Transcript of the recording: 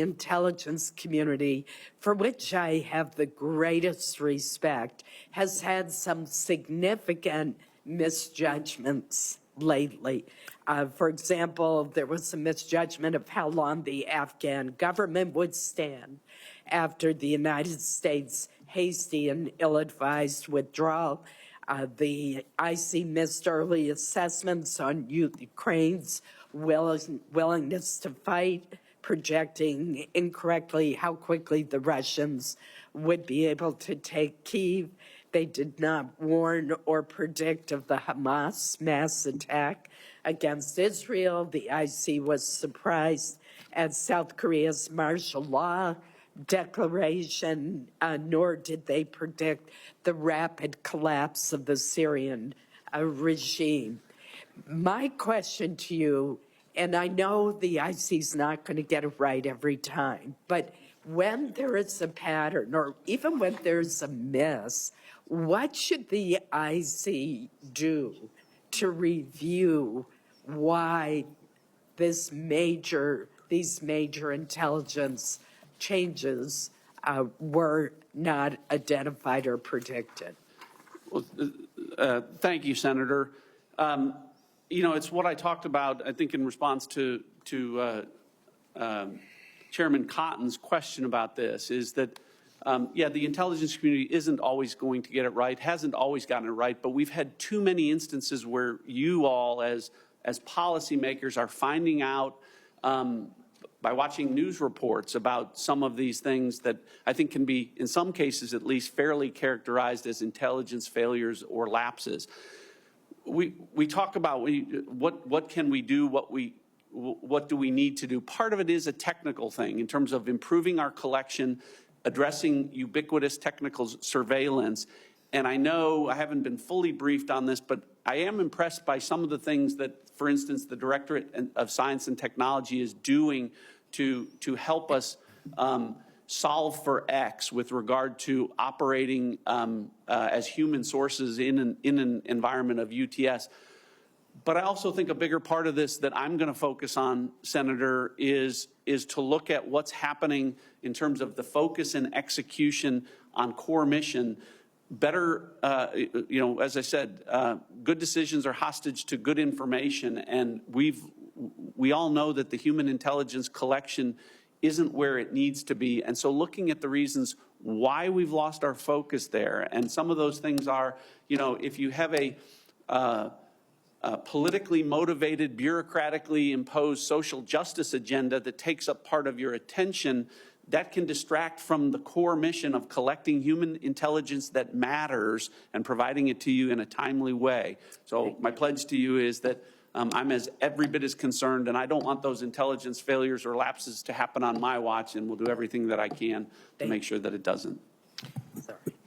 intelligence community, for which I have the greatest respect, has had some significant misjudgments lately. For example, there was a misjudgment of how long the Afghan government would stand after the United States' hasty and ill-advised withdrawal. The IC missed early assessments on Ukraine's willingness to fight, projecting incorrectly how quickly the Russians would be able to take Kyiv. They did not warn or predict of the Hamas mass attack against Israel. The IC was surprised at South Korea's martial law declaration, nor did they predict the rapid collapse of the Syrian regime. My question to you, and I know the IC is not going to get it right every time, but when there is a pattern, or even when there's a miss, what should the IC do to review why these major intelligence changes were not identified or predicted? Well, thank you, Senator. You know, it's what I talked about, I think, in response to Chairman Cotton's question about this, is that, yeah, the intelligence community isn't always going to get it right, hasn't always gotten it right, but we've had too many instances where you all, as policymakers, are finding out by watching news reports about some of these things that I think can be, in some cases at least, fairly characterized as intelligence failures or lapses. We talk about what can we do, what do we need to do. Part of it is a technical thing in terms of improving our collection, addressing ubiquitous technical surveillance. And I know I haven't been fully briefed on this, but I am impressed by some of the things that, for instance, the Directorate of Science and Technology is doing to help us solve for X with regard to operating as human sources in an environment of UTS. But I also think a bigger part of this that I'm going to focus on, Senator, is to look at what's happening in terms of the focus and execution on core mission. Better, you know, as I said, good decisions are hostage to good information, and we all know that the human intelligence collection isn't where it needs to be. And so looking at the reasons why we've lost our focus there, and some of those things are, you know, if you have a politically motivated, bureaucratically imposed social justice agenda that takes up part of your attention, that can distract from the core mission of collecting human intelligence that matters and providing it to you in a timely way. So my pledge to you is that I'm every bit as concerned, and I don't want those intelligence failures or lapses to happen on my watch, and will do everything that I can to make sure that it doesn't. Sorry.